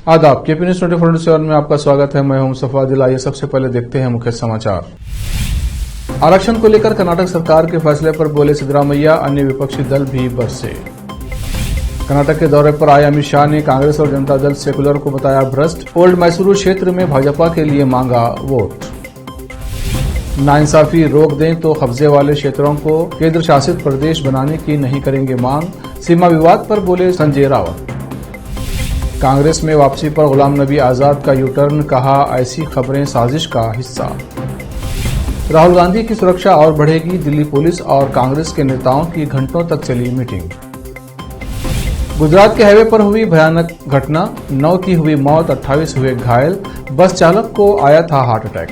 आदाब, KP news 24/7 में आपका स्वागत है। मैं हूं मुस्तफा आदिल। आइए सबसे पहले देखते हैं मुख्य समाचार। आरक्षण को लेकर कर्नाटक सरकार के फैसले पर बोले सिद्धरामैया, अन्य विपक्षी दल भी बरसे। कर्नाटक के दौरे पर आए अमित शाह ने कांग्रेस और जनता दल सेकुलर को बताया भ्रष्ट। ओल्ड मैसूरू क्षेत्र में भाजपा के लिए मांगा वोट। नाइंसाफी रोक दें तो कब्जे वाले क्षेत्रों को केंद्र शासित प्रदेश बनाने की नहीं करेंगे मांग। सीमा विवाद पर बोले संजय रावत। कांग्रेस में वापसी पर गुलाम नबी आजाद का यूटर्न, कहा ऐसी खबरें साजिश का हिस्सा। राहुल गांधी की सुरक्षा और बढ़ेगी, दिल्ली पुलिस और कांग्रेस के नेताओं की घंटों तक चली मीटिंग। गुजरात के हाईवे पर हुई भयानक घटना, 9 की हुई मौत, 28 हुए घायल। बस चालक को आया था हार्ट अटैक।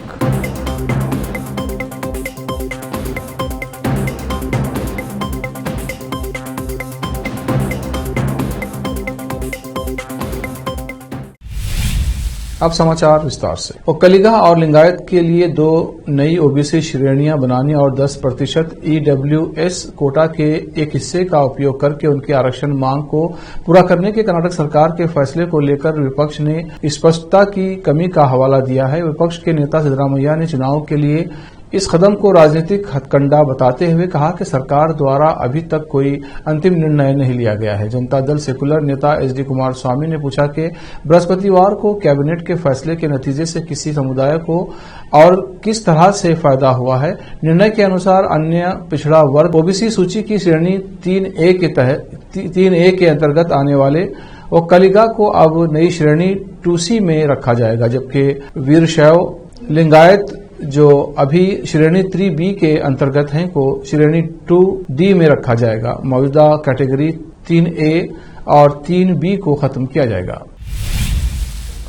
अब समाचार विस्तार से। ओक्कलिगा और लिंगायत के लिए 2 नई ओबीसी श्रेणियां बनाने और 10% ईडब्ल्यूएस कोटा के एक हिस्से का उपयोग करके उनके आरक्षण मांग को पूरा करने के कर्नाटक सरकार के फैसले को लेकर विपक्ष ने स्पष्टता की कमी का हवाला दिया है। विपक्ष के नेता सिद्धरामैया ने चुनाव के लिए इस कदम को राजनीतिक हथकंडा बताते हुए कहा कि सरकार द्वारा अभी तक कोई अंतिम निर्णय नहीं लिया गया है। जनता दल सेकुलर नेता एचडी कुमारस्वामी ने पूछा कि बृहस्पतिवार को कैबिनेट के फैसले के नतीजे से किसी समुदाय को और किस तरह से फायदा हुआ है। निर्णय के अनुसार अन्य पिछड़ा वर्ग ओबीसी सूची की श्रेणी 3A के तहत 3A के अंतर्गत आने वाले ओक्कलिगा को अब नई श्रेणी 2C में रखा जाएगा, जबकि वीरशैव लिंगायत जो अभी श्रेणी 3B के अंतर्गत हैं को श्रेणी 2D में रखा जाएगा। मौजूदा कैटेगरी 3A और 3B को खत्म किया जाएगा।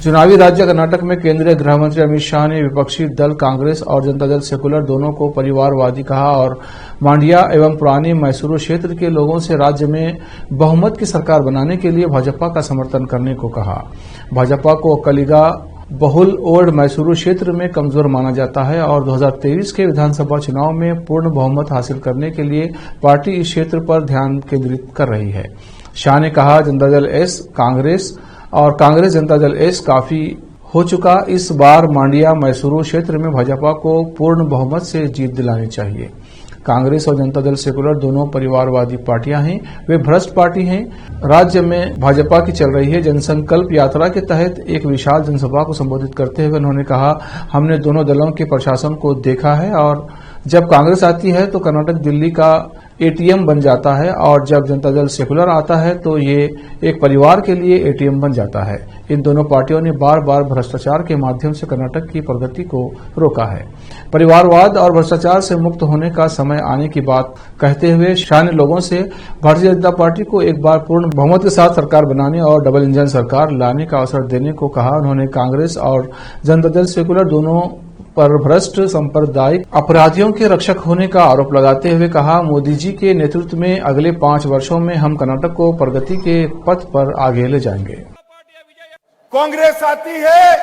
चुनावी राज्य कर्नाटक में केंद्रीय गृह मंत्री अमित शाह ने विपक्षी दल कांग्रेस और जनता दल सेकुलर दोनों को परिवारवादी कहा और मांड्या एवं पुराने मैसूरू क्षेत्र के लोगों से राज्य में बहुमत की सरकार बनाने के लिए भाजपा का समर्थन करने को कहा। भाजपा को ओक्कलिगा बहुल ओल्ड मैसूरू क्षेत्र में कमजोर माना जाता है और 2023 के विधानसभा चुनाव में पूर्ण बहुमत हासिल करने के लिए पार्टी इस क्षेत्र पर ध्यान केंद्रित कर रही है। शाह ने कहा जनता दल एस कांग्रेस और कांग्रेस जनता दल एस काफी हो चुका, इस बार मांड्या मैसूरू क्षेत्र में भाजपा को पूर्ण बहुमत से जीत दिलानी चाहिए। कांग्रेस और जनता दल सेकुलर दोनों परिवारवादी पार्टियां हैं, वे भ्रष्ट पार्टी हैं। राज्य में भाजपा की चल रही है जनसंकल्प यात्रा के तहत एक विशाल जनसभा को संबोधित करते हुए उन्होंने कहा हमने दोनों दलों के प्रशासन को देखा है और जब कांग्रेस आती है तो कर्नाटक दिल्ली का एटीएम बन जाता है और जब जनता दल सेकुलर आता है तो ये एक परिवार के लिए एटीएम बन जाता है। इन दोनों पार्टियों ने बार बार भ्रष्टाचार के माध्यम से कर्नाटक की प्रगति को रोका है। परिवारवाद और भ्रष्टाचार से मुक्त होने का समय आने की बात कहते हुए शाह ने लोगों से भारतीय जनता पार्टी को एक बार पूर्ण बहुमत के साथ सरकार बनाने और डबल इंजन सरकार लाने का अवसर देने को कहा। उन्होंने कांग्रेस और जनता दल सेकुलर दोनों पर भ्रष्ट सांप्रदायिक अपराधियों के रक्षक होने का आरोप लगाते हुए कहा मोदी जी के नेतृत्व में अगले 5 वर्षों में हम कर्नाटक को प्रगति के पथ पर आगे ले जाएंगे। कांग्रेस आती है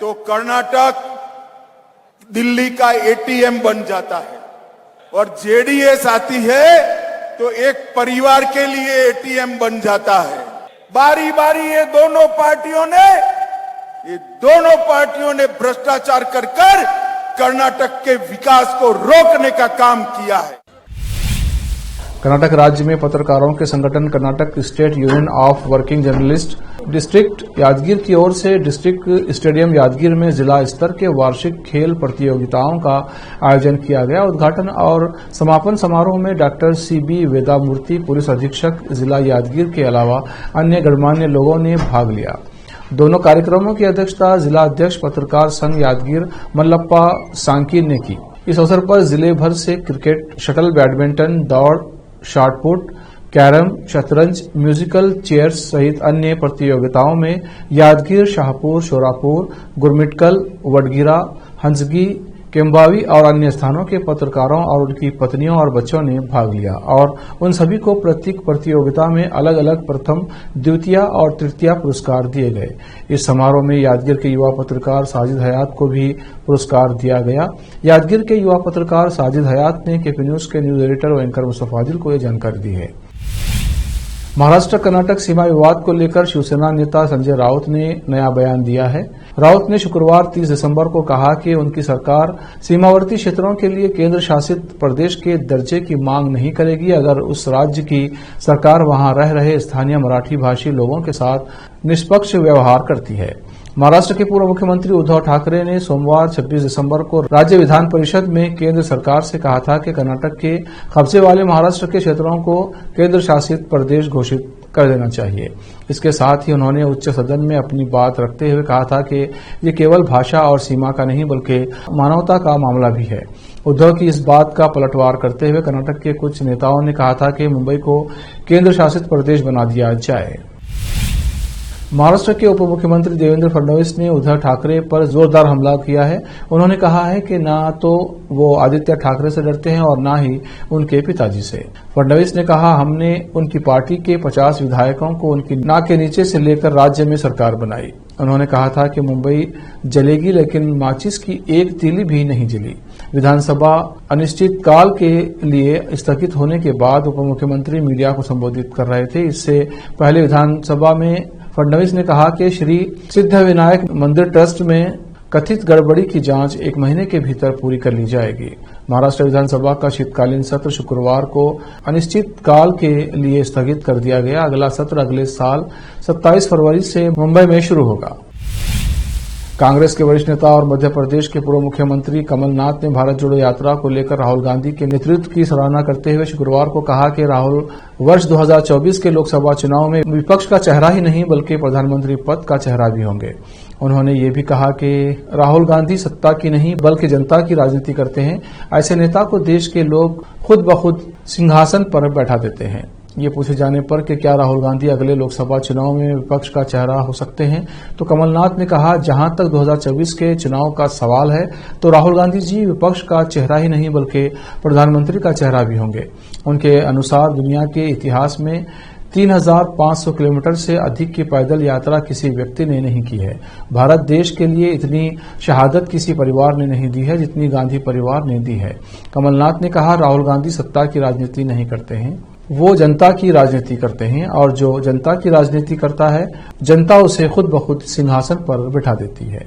तो कर्नाटक दिल्ली का एटीएम बन जाता है और जेडीएस आती है तो एक परिवार के लिए एटीएम बन जाता है। बारी बारी ये दोनों पार्टियों ने भ्रष्टाचार कर कर्नाटक के विकास को रोकने का काम किया है। कर्नाटक राज्य में पत्रकारों के संगठन Karnataka state union of working journalist district Yadgir की ओर से डिस्ट्रिक्ट स्टेडियम यादगीर में जिला स्तर के वार्षिक खेल प्रतियोगिताओं का आयोजन किया गया। उद्घाटन और समापन समारोह में डॉक्टर CB वेदामूर्ति, पुलिस अधीक्षक जिला यादगीर के अलावा अन्य गणमान्य लोगों ने भाग लिया। दोनों कार्यक्रमों की अध्यक्षता जिला अध्यक्ष पत्रकार संघ यादगीर मल्लप्पा सांकीर ने की। इस अवसर पर जिले भर से क्रिकेट, शटल बैडमिंटन, दौड़, शॉटपुट, कैरम, शतरंज, म्यूजिकल चेयर्स सहित अन्य प्रतियोगिताओं में यादगीर, शाहपुर, शोरापुर, गुरमिटकल, वडगिरा, हंसगी, केम्बावी और अन्य स्थानों के पत्रकारों और उनकी पत्नियों और बच्चों ने भाग लिया और उन सभी को प्रत्येक प्रतियोगिता में अलग अलग प्रथम, द्वितीय और तृतीय पुरस्कार दिए गए। इस समारोह में यादगीर के युवा पत्रकार साजिद हयात को भी पुरस्कार दिया गया। यादगीर के युवा पत्रकार साजिद हयात ने केपी न्यूज के न्यूज एडिटर और एंकर मुस्तफा आदिल को यह जानकारी दी है। महाराष्ट्र कर्नाटक सीमा विवाद को लेकर शिवसेना नेता संजय राउत ने नया बयान दिया है। राउत ने शुक्रवार 30 दिसंबर को कहा कि उनकी सरकार सीमावर्ती क्षेत्रों के लिए केंद्र शासित प्रदेश के दर्जे की मांग नहीं करेगी अगर उस राज्य की सरकार वहां रह रहे स्थानीय मराठी भाषी लोगों के साथ निष्पक्ष व्यवहार करती है। महाराष्ट्र के पूर्व मुख्यमंत्री उद्धव ठाकरे ने सोमवार 26 दिसंबर को राज्य विधान परिषद में केंद्र सरकार से कहा था कि कर्नाटक के कब्जे वाले महाराष्ट्र के क्षेत्रों को केंद्र शासित प्रदेश घोषित कर देना चाहिए। इसके साथ ही उन्होंने उच्च सदन में अपनी बात रखते हुए कहा था कि ये केवल भाषा और सीमा का नहीं बल्कि मानवता का मामला भी है। उद्धव की इस बात का पलटवार करते हुए कर्नाटक के कुछ नेताओं ने कहा था कि मुंबई को केंद्र शासित प्रदेश बना दिया जाए। महाराष्ट्र के उप मुख्यमंत्री देवेंद्र फडणवीस ने उद्धव ठाकरे पर जोरदार हमला किया है। उन्होंने कहा है कि न तो वो आदित्य ठाकरे से डरते हैं और न ही उनके पिताजी से। फडणवीस ने कहा, हमने उनकी पार्टी के 50 विधायकों को उनकी नाक के नीचे से लेकर राज्य में सरकार बनाई। उन्होंने कहा था कि मुंबई जलेगी लेकिन माचिस की एक तीली भी नहीं जली। विधानसभा अनिश्चितकाल के लिए स्थगित होने के बाद उप मुख्यमंत्री मीडिया को संबोधित कर रहे थे। इससे पहले विधानसभा में फडणवीस ने कहा कि श्री सिद्धिविनायक मंदिर ट्रस्ट में कथित गड़बड़ी की जांच 1 महीने के भीतर पूरी कर ली जाएगी। महाराष्ट्र विधानसभा का शीतकालीन सत्र शुक्रवार को अनिश्चितकाल के लिए स्थगित कर दिया गया। अगला सत्र अगले साल 27 फरवरी से मुंबई में शुरू होगा। कांग्रेस के वरिष्ठ नेता और मध्य प्रदेश के पूर्व मुख्यमंत्री कमलनाथ ने भारत जोड़ो यात्रा को लेकर राहुल गांधी के नेतृत्व की सराहना करते हुए शुक्रवार को कहा कि राहुल वर्ष 2024 के लोकसभा चुनाव में विपक्ष का चेहरा ही नहीं बल्कि प्रधानमंत्री पद का चेहरा भी होंगे। उन्होंने ये भी कहा कि राहुल गांधी सत्ता की नहीं बल्कि जनता की राजनीति करते हैं। ऐसे नेता को देश के लोग खुद ब खुद सिंहासन पर बैठा देते हैं। ये पूछे जाने पर कि क्या राहुल गांधी अगले लोकसभा चुनाव में विपक्ष का चेहरा हो सकते हैं, तो कमलनाथ ने कहा, जहां तक 2024 के चुनाव का सवाल है तो राहुल गांधी जी विपक्ष का चेहरा ही नहीं बल्कि प्रधानमंत्री का चेहरा भी होंगे। उनके अनुसार दुनिया के इतिहास में 3500 किलोमीटर से अधिक की पैदल यात्रा किसी व्यक्ति ने नहीं की है। भारत देश के लिए इतनी शहादत किसी परिवार ने नहीं दी है जितनी गांधी परिवार ने दी है। कमलनाथ ने कहा, राहुल गांधी सत्ता की राजनीति नहीं करते हैं, वो जनता की राजनीति करते हैं और जो जनता की राजनीति करता है जनता उसे खुद ब खुद सिंहासन पर बिठा देती है।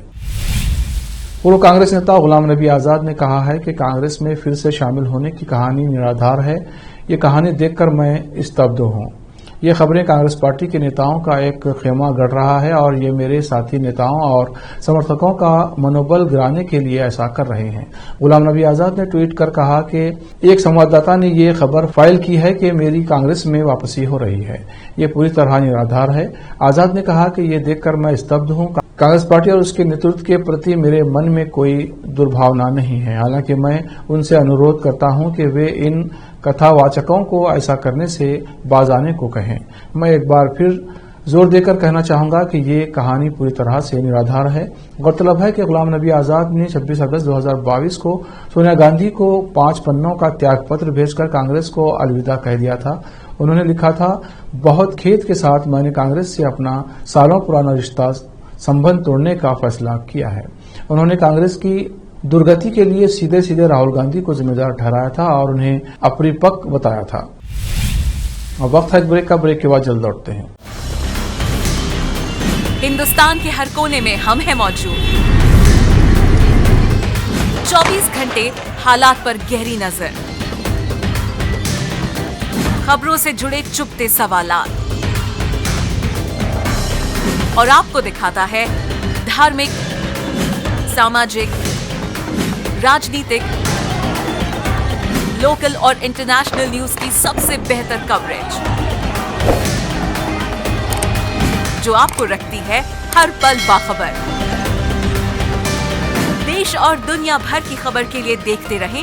पूर्व कांग्रेस नेता गुलाम नबी आजाद ने कहा है कि कांग्रेस में फिर से शामिल होने की कहानी निराधार है। ये कहानी देखकर मैं स्तब्ध हूं। ये खबरें कांग्रेस पार्टी के नेताओं का एक खेमा गढ़ रहा है और ये मेरे साथी नेताओं और समर्थकों का मनोबल गिराने के लिए ऐसा कर रहे हैं। गुलाम नबी आजाद ने ट्वीट कर कहा कि एक संवाददाता ने ये खबर फाइल की है कि मेरी कांग्रेस में वापसी हो रही है। ये पूरी तरह निराधार है। आजाद ने कहा कि ये देखकर मैं स्तब्ध हूं। कांग्रेस पार्टी और उसके नेतृत्व के प्रति मेरे मन में कोई दुर्भावना नहीं है। हालांकि मैं उनसे अनुरोध करता हूं कि वे इन कथावाचकों को ऐसा करने से बाज आने को कहें। मैं एक बार फिर जोर देकर कहना चाहूंगा कि ये कहानी पूरी तरह से निराधार है। गौरतलब है कि गुलाम नबी आजाद ने 26 अगस्त 2022 को सोनिया गांधी को 5 पन्नों का त्यागपत्र भेजकर कांग्रेस को अलविदा कह दिया था। उन्होंने लिखा था, बहुत खेद के साथ मैंने कांग्रेस से अपना सालों पुराना रिश्ता संबंध तोड़ने का फैसला किया है। उन्होंने कांग्रेस की दुर्गति के लिए सीधे सीधे राहुल गांधी को जिम्मेदार ठहराया था और उन्हें अपरिपक्व बताया था। अब वक्त है ब्रेक का। ब्रेक के बाद जल्द लौटते हैं। हिंदुस्तान के हर कोने में हम हैं मौजूद। 24 घंटे हालात पर गहरी नजर, खबरों से जुड़े चुपते सवालात और आपको दिखाता है धार्मिक, सामाजिक, राजनीतिक, लोकल और इंटरनेशनल न्यूज की सबसे बेहतर कवरेज जो आपको रखती है हर पल बाखबर। देश और दुनिया भर की खबर के लिए देखते रहें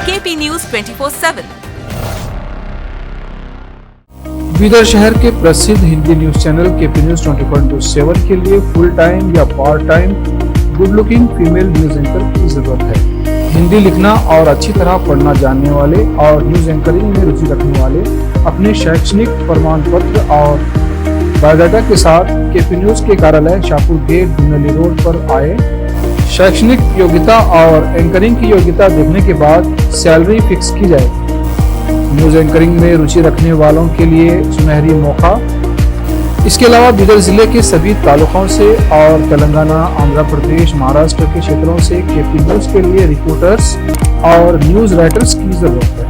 केपी न्यूज 24/7। बीदर शहर के प्रसिद्ध Hindi news channel KP news 24/7 के लिए फुल टाइम या part time good looking female news anchor की जरूरत है। हिंदी लिखना और अच्छी तरह पढ़ना जानने वाले और न्यूज एंकरिंग में रुचि रखने वाले अपने शैक्षणिक प्रमाण पत्र और बायोडाटा के साथ केपी न्यूज के कार्यालय शाहपुर गेट धुनली रोड पर आए। शैक्षणिक योग्यता और एंकरिंग की योग्यता देखने के बाद सैलरी फिक्स की जाए। न्यूज़ एंकरिंग में रुचि रखने वालों के लिए सुनहरी मौका। इसके अलावा बीदर जिले के सभी तालुकों से और तेलंगाना, आंध्र प्रदेश, महाराष्ट्र के क्षेत्रों से केपी न्यूज़ के लिए रिपोर्टर्स और न्यूज़ राइटर्स की जरूरत है।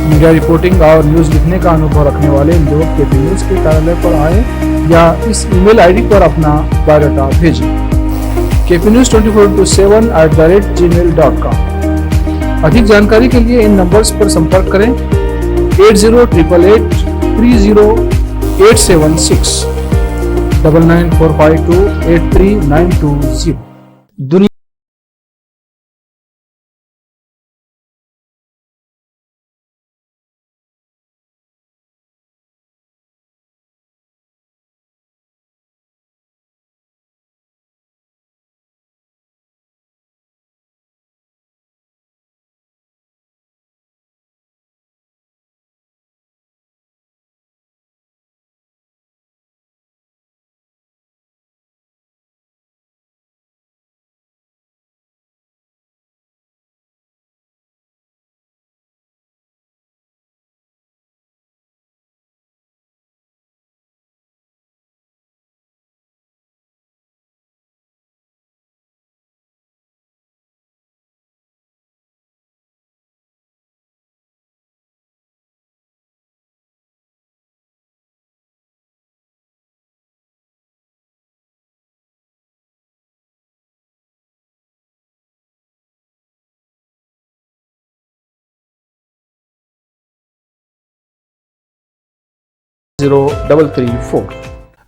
मीडिया रिपोर्टिंग और न्यूज़ लिखने का अनुभव रखने वाले लोग केपी न्यूज़ के कार्यालय पर आएं या इस ईमेल आईडी पर अपना बायोडाटा भेजें kpnews24/gmail.com। अधिक जानकारी के लिए इन नंबर्स पर संपर्क करें 8088830876 9945283920। दुनिया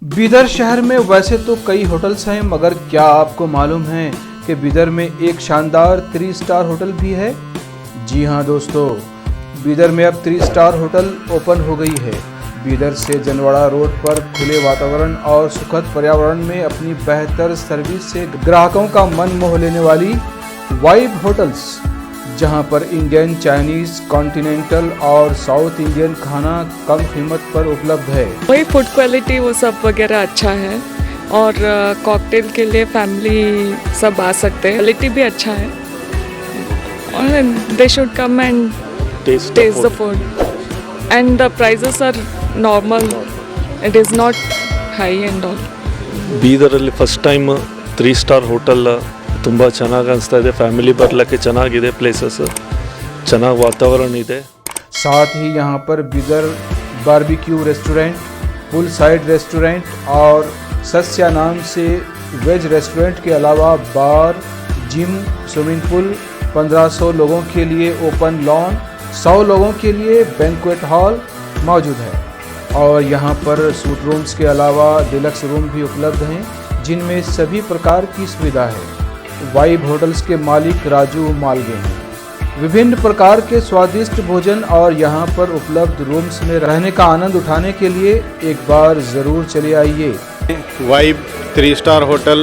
बीदर शहर में वैसे तो कई होटल्स हैं, मगर क्या आपको मालूम है कि बीदर में एक शानदार 3 स्टार होटल भी है? जी हां दोस्तों, बीदर में अब 3 स्टार होटल ओपन हो गई है। बीदर से जनवाड़ा रोड पर खुले वातावरण और सुखद पर्यावरण में अपनी बेहतर सर्विस से ग्राहकों का मन मोह लेने वाली वाइब होटल्स, जहां पर इंडियन, चाइनीज, कॉन्टिनेंटल और साउथ इंडियन खाना कम कीमत पर उपलब्ध है। वही फूड क्वालिटी वो सब वगैरह अच्छा है और कॉकटेल के लिए फैमिली सब आ सकते हैं। क्वालिटी भी अच्छा है और they should come and taste the food and the prices are normal, it is not high and all. ಬೀದರಲ್ಲಿ ಫಸ್ಟ್ ಟೈಮ್ 3 ಸ್ಟಾರ್ ಹೋಟೆಲ್ ತುಂಬ ಚೆನ್ನಾಗಿ ಅನಿಸ್ತಾ ಇದೆ। ಫ್ಯಾಮಿಲಿ ಬರಲಿಕ್ಕೆ ಚೆನ್ನಾಗಿದೆ, ಪ್ಲೇಸಸ್ ಚೆನ್ನಾಗಿ ವಾತಾವರಣ ಇದೆ। साथ ही यहाँ पर बीदर बारबेक्यू रेस्टोरेंट, पुल साइड रेस्टोरेंट और सस्या नाम से वेज रेस्टोरेंट के अलावा बार, जिम, स्विमिंग पूल, 1500 लोगों के लिए ओपन लॉन, 100 लोगों के लिए बैंक्वेट हॉल मौजूद है। और यहाँ पर सूट रूम्स के अलावा डिलक्स रूम भी उपलब्ध हैं, जिनमें सभी प्रकार की सुविधा है। वाइब होटल्स के मालिक राजू मालगे हैं। विभिन्न प्रकार के स्वादिष्ट भोजन और यहाँ पर उपलब्ध रूम्स में रहने का आनंद उठाने के लिए एक बार ज़रूर चले आइए। वाइब 3 स्टार होटल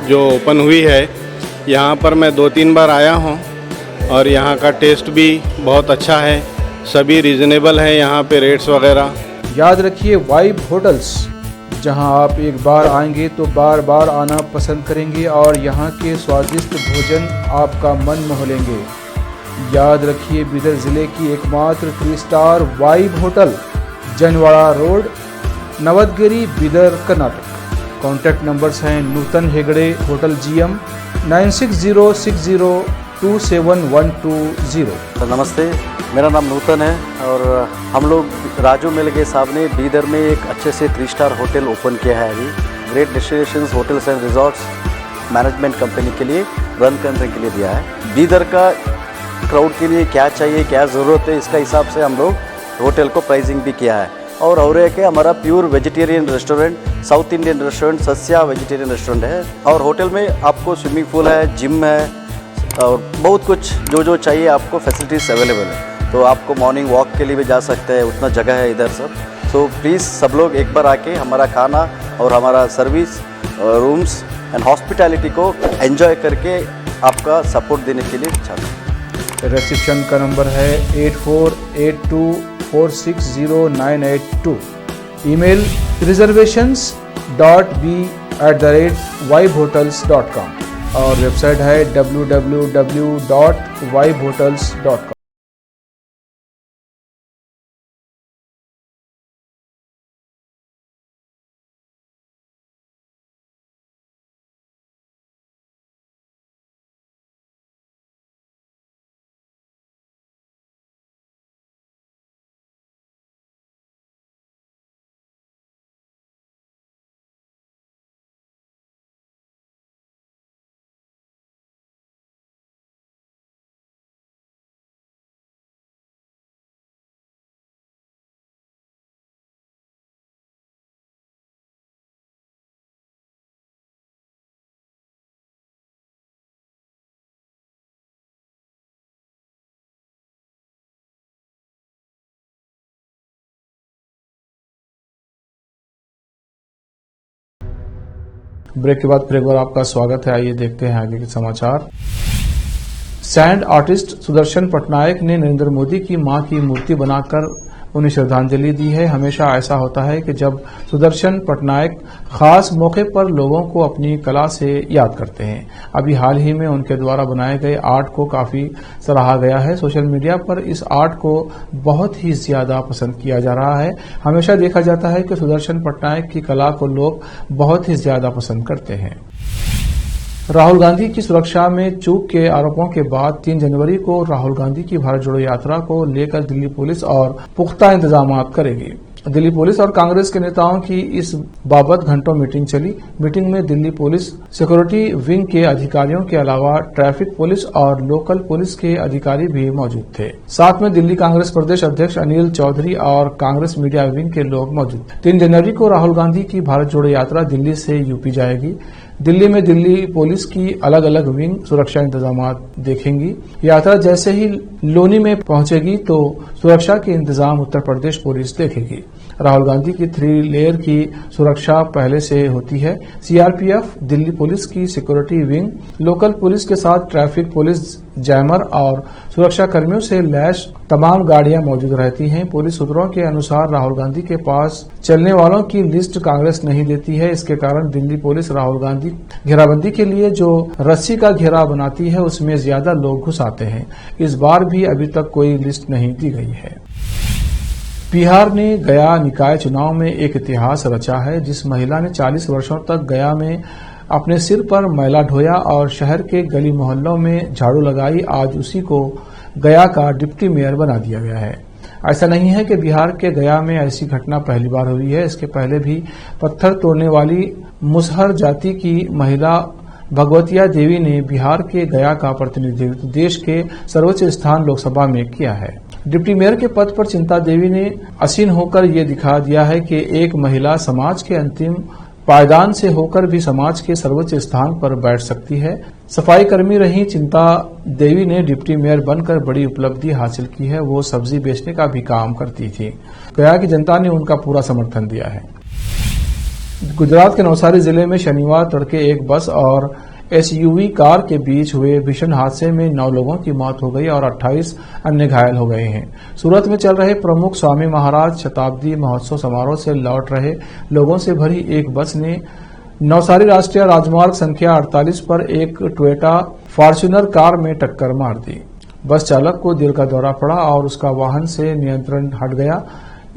जो ओपन हुई है, यहाँ पर मैं 2-3 बार आया हूँ और यहाँ का टेस्ट भी बहुत अच्छा है। सभी रीज़नेबल हैं यहाँ पे रेट्स वगैरह। याद रखिए, वाइब होटल्स, जहां आप एक बार आएंगे तो बार बार आना पसंद करेंगे और यहां के स्वादिष्ट भोजन आपका मन मोह लेंगे। याद रखिए, बीदर ज़िले की एकमात्र 3 star vibe hotel, Janwada road, Navadgiri, Bidar, Karnataka. Contact numbers हैं नूतन हेगड़े, होटल GM 9606027120। नमस्ते, मेरा नाम नूतन है और हम लोग राजू मिलगे साहब ने बीदर में एक अच्छे से 3 स्टार होटल ओपन किया है। अभी great destinations hotels and resorts management company के लिए रन करने के लिए दिया है। बीदर का क्राउड के लिए क्या चाहिए, क्या ज़रूरत है, इसका हिसाब से हम लोग होटल को प्राइसिंग भी किया है। और एक है हमारा pure vegetarian restaurant, south Indian restaurant, Sasya vegetarian restaurant है। और होटल में आपको स्विमिंग पूल है, जिम है और बहुत कुछ जो चाहिए आपको फैसिलिटीज़ अवेलेबल है। तो आपको मॉर्निंग वॉक के लिए भी जा सकते हैं, उतना जगह है इधर सब। सो प्लीज़ सब लोग एक बार आके हमारा खाना और हमारा सर्विस, रूम्स एंड हॉस्पिटैलिटी को एंजॉय करके आपका सपोर्ट देने के लिए चाहते हैं। रिसेप्शन का नंबर है 8482460982। ईमेल reservations.b@vibehotels.com और वेबसाइट है www.vibehotels.com। ब्रेक के बाद फिर एक बार आपका स्वागत है। आइए देखते हैं आगे के समाचार। सैंड आर्टिस्ट सुदर्शन पटनायक ने नरेंद्र मोदी की मां की मूर्ति बनाकर उन्हें श्रद्धांजलि दी है। हमेशा ऐसा होता है कि जब सुदर्शन पटनायक खास मौके पर लोगों को अपनी कला से याद करते हैं। अभी हाल ही में उनके द्वारा बनाए गए आर्ट को काफी सराहा गया है। सोशल मीडिया पर इस आर्ट को बहुत ही ज्यादा पसंद किया जा रहा है। हमेशा देखा जाता है कि सुदर्शन पटनायक की कला को लोग बहुत ही ज्यादा पसंद करते हैं। राहुल गांधी की सुरक्षा में चूक के आरोपों के बाद 3 जनवरी को राहुल गांधी की भारत जोड़ो यात्रा को लेकर दिल्ली पुलिस और पुख्ता इंतजाम करेगी। दिल्ली पुलिस और कांग्रेस के नेताओं की इस बाबत घंटों मीटिंग चली। मीटिंग में दिल्ली पुलिस सिक्योरिटी विंग के अधिकारियों के अलावा ट्रैफिक पुलिस और लोकल पुलिस के अधिकारी भी मौजूद थे। साथ में दिल्ली कांग्रेस प्रदेश अध्यक्ष अनिल चौधरी और कांग्रेस मीडिया विंग के लोग मौजूद थे। 3 जनवरी को राहुल गांधी की भारत जोड़ो यात्रा दिल्ली से यूपी जाएगी। दिल्ली में दिल्ली पुलिस की अलग अलग विंग सुरक्षा इंतजाम देखेंगी। यात्रा जैसे ही लोनी में पहुंचेगी तो सुरक्षा के इंतजाम उत्तर प्रदेश पुलिस देखेगी। राहुल गांधी की 3 लेयर की सुरक्षा पहले से होती है। सीआरपीएफ, दिल्ली पुलिस की सिक्योरिटी विंग, लोकल पुलिस के साथ ट्रैफिक पुलिस, जैमर और सुरक्षा कर्मियों से लैस तमाम गाड़ियां मौजूद रहती हैं। पुलिस सूत्रों के अनुसार राहुल गांधी के पास चलने वालों की लिस्ट कांग्रेस नहीं देती है। इसके कारण दिल्ली पुलिस राहुल गांधी घेराबंदी के लिए जो रस्सी का घेरा बनाती है उसमें ज्यादा लोग घुस आते हैं। इस बार भी अभी तक कोई लिस्ट नहीं दी गई है। बिहार ने गया निकाय चुनाव में एक इतिहास रचा है। जिस महिला ने 40 वर्षों तक गया में अपने सिर पर मैला ढोया और शहर के गली मोहल्लों में झाड़ू लगाई, आज उसी को गया का डिप्टी मेयर बना दिया गया है। ऐसा नहीं है कि बिहार के गया में ऐसी घटना पहली बार हुई है। इसके पहले भी पत्थर तोड़ने वाली मुसहर जाति की महिला भगवतिया देवी ने बिहार के गया का प्रतिनिधित्व देश के सर्वोच्च स्थान लोकसभा में किया है। डिप्टी मेयर के पद पर चिंता देवी ने आसीन होकर ये दिखा दिया है कि एक महिला समाज के अंतिम पायदान से होकर भी समाज के सर्वोच्च स्थान पर बैठ सकती है। सफाई कर्मी रही चिंता देवी ने डिप्टी मेयर बनकर बड़ी उपलब्धि हासिल की है। वो सब्जी बेचने का भी काम करती थी। गया की जनता ने उनका पूरा समर्थन दिया है। गुजरात के नवसारी जिले में शनिवार तड़के एक बस और एसयूवी कार के बीच हुए भीषण हादसे में 9 लोगों की मौत हो गई और 28 अन्य घायल हो गए हैं। सूरत में चल रहे प्रमुख स्वामी महाराज शताब्दी महोत्सव समारोह से लौट रहे लोगों से भरी एक बस ने नवसारी राष्ट्रीय राजमार्ग संख्या 48 पर एक टोयोटा फॉर्च्यूनर कार में टक्कर मार दी। बस चालक को दिल का दौरा पड़ा और उसका वाहन से नियंत्रण हट गया।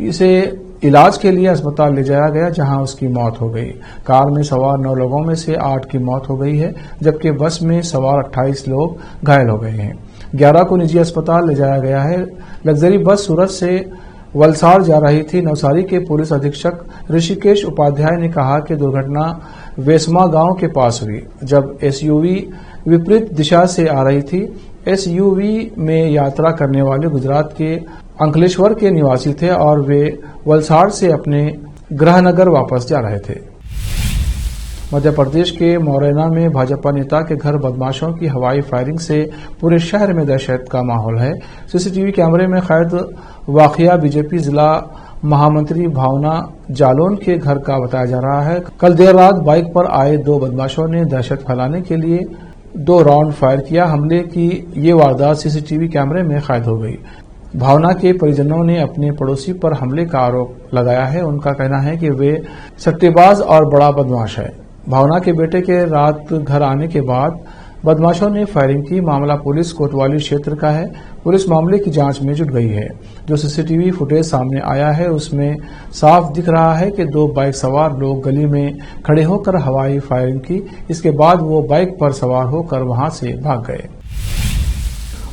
इसे इलाज के लिए अस्पताल ले जाया गया, जहां उसकी मौत हो गई। कार में सवार 9 लोगों में से 8 की मौत हो गई है, जबकि बस में सवार 28 लोग घायल हो गए हैं। 11 को निजी अस्पताल ले जाया गया है। लग्जरी बस सूरत से वलसाड़ जा रही थी। नवसारी के पुलिस अधीक्षक ऋषिकेश उपाध्याय ने कहा कि दुर्घटना वेसमा गांव के पास हुई, जब एसयूवी विपरीत दिशा से आ रही थी। एसयूवी में यात्रा करने वाले गुजरात के अंकलेश्वर के निवासी थे और वे वलसाड़ से अपने गृहनगर वापस जा रहे थे। मध्य प्रदेश के मोरैना में भाजपा नेता के घर बदमाशों की हवाई फायरिंग से पूरे शहर में दहशत का माहौल है। सीसीटीवी कैमरे में कैद वाकया बीजेपी जिला महामंत्री भावना जालोन के घर का बताया जा रहा है। कल देर रात बाइक पर आए 2 बदमाशों ने दहशत फैलाने के लिए 2 राउंड फायर किया। हमले की ये वारदात सीसीटीवी कैमरे में कैद हो गई। भावना के परिजनों ने अपने पड़ोसी पर हमले का आरोप लगाया है। उनका कहना है कि वे सट्टेबाज और बड़ा बदमाश है। भावना के बेटे के रात घर आने के बाद बदमाशों ने फायरिंग की। मामला पुलिस कोतवाली क्षेत्र का है। पुलिस मामले की जांच में जुट गई है। जो सीसीटीवी फुटेज सामने आया है उसमें साफ दिख रहा है कि 2 बाइक सवार लोग गली में खड़े होकर हवाई फायरिंग की। इसके बाद वो बाइक पर सवार होकर वहां से भाग गए।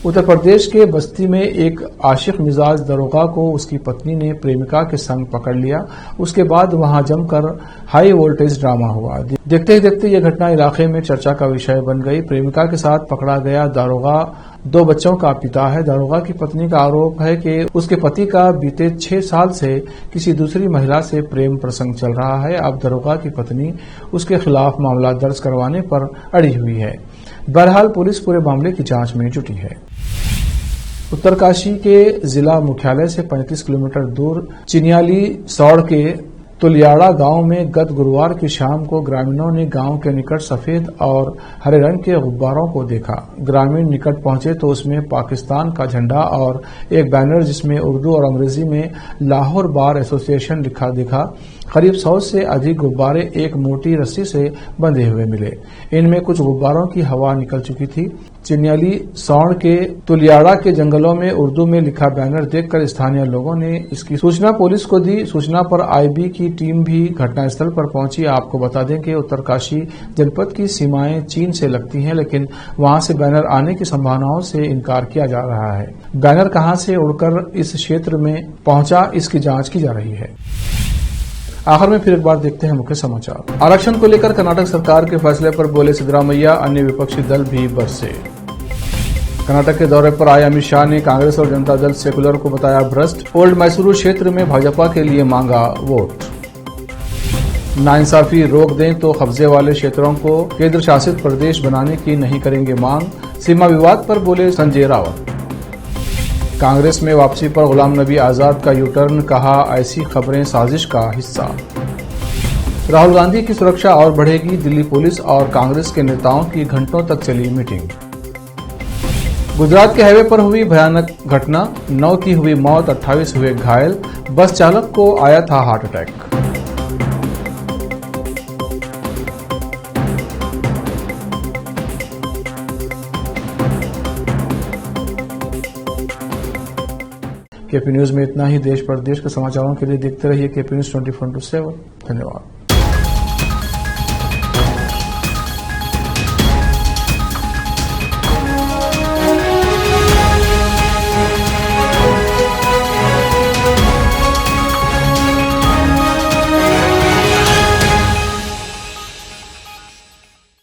उत्तर प्रदेश के बस्ती में एक आशिक मिजाज दरोगा को उसकी पत्नी ने प्रेमिका के संग पकड़ लिया। उसके बाद वहां जमकर हाई वोल्टेज ड्रामा हुआ। देखते ही देखते यह घटना इलाके में चर्चा का विषय बन गई। प्रेमिका के साथ पकड़ा गया दारोगा 2 बच्चों का पिता है। दारोगा की पत्नी का आरोप है कि उसके पति का बीते 6 साल से किसी दूसरी महिला से प्रेम प्रसंग चल रहा है। अब दारोगा की पत्नी उसके खिलाफ मामला दर्ज करवाने पर अड़ी हुई है। बहरहाल पुलिस पूरे मामले की जांच में जुटी है। उत्तरकाशी के जिला मुख्यालय से 35 किलोमीटर दूर चिनियाली सौड़ के तुलियाड़ा गांव में गत गुरुवार की शाम को ग्रामीणों ने गांव के निकट सफेद और हरे रंग के गुब्बारों को देखा। ग्रामीण निकट पहुंचे तो उसमें पाकिस्तान का झंडा और एक बैनर जिसमें उर्दू और अंग्रेजी में लाहौर बार एसोसिएशन लिखा दिखा। करीब 100 से अधिक गुब्बारे एक मोटी रस्सी से बंधे हुए मिले। इनमें कुछ गुब्बारों की हवा निकल चुकी थी। चिन्याली सौण के तुलियाड़ा के जंगलों में उर्दू में लिखा बैनर देखकर स्थानीय लोगों ने इसकी सूचना पुलिस को दी। सूचना पर आईबी की टीम भी घटनास्थल पर पहुंची। आपको बता दें कि उत्तरकाशी जनपद की सीमाएं चीन से लगती हैं, लेकिन वहां से बैनर आने की संभावनाओं से इनकार किया जा रहा है। बैनर कहां से उड़कर इस क्षेत्र में पहुंचा, इसकी जांच की जा रही है। आखिर में फिर एक बार देखते हैं मुख्य समाचार। आरक्षण को लेकर कर्नाटक सरकार के फैसले पर बोले सिद्धरामैया, अन्य विपक्षी दल भी बरसे। कर्नाटक के दौरे पर आए अमित शाह ने कांग्रेस और जनता दल सेकुलर को बताया भ्रष्ट। ओल्ड मैसूरू क्षेत्र में भाजपा के लिए मांगा वोट। नाइंसाफी रोक दें तो कब्जे वाले क्षेत्रों को केंद्र शासित प्रदेश बनाने की नहीं करेंगे मांग। सीमा विवाद पर बोले संजय रावत। कांग्रेस में वापसी पर गुलाम नबी आजाद का यूटर्न, कहा ऐसी खबरें साजिश का हिस्सा। राहुल गांधी की सुरक्षा और बढ़ेगी, दिल्ली पुलिस और कांग्रेस के नेताओं की घंटों तक चली मीटिंग। गुजरात के हाईवे पर हुई भयानक घटना, 9 की हुई मौत, 28 हुए घायल। बस चालक को आया था हार्ट अटैक। केपी न्यूज में इतना ही। देश प्रदेश के समाचारों के लिए देखते रहिए केपी न्यूज 24/7। धन्यवाद।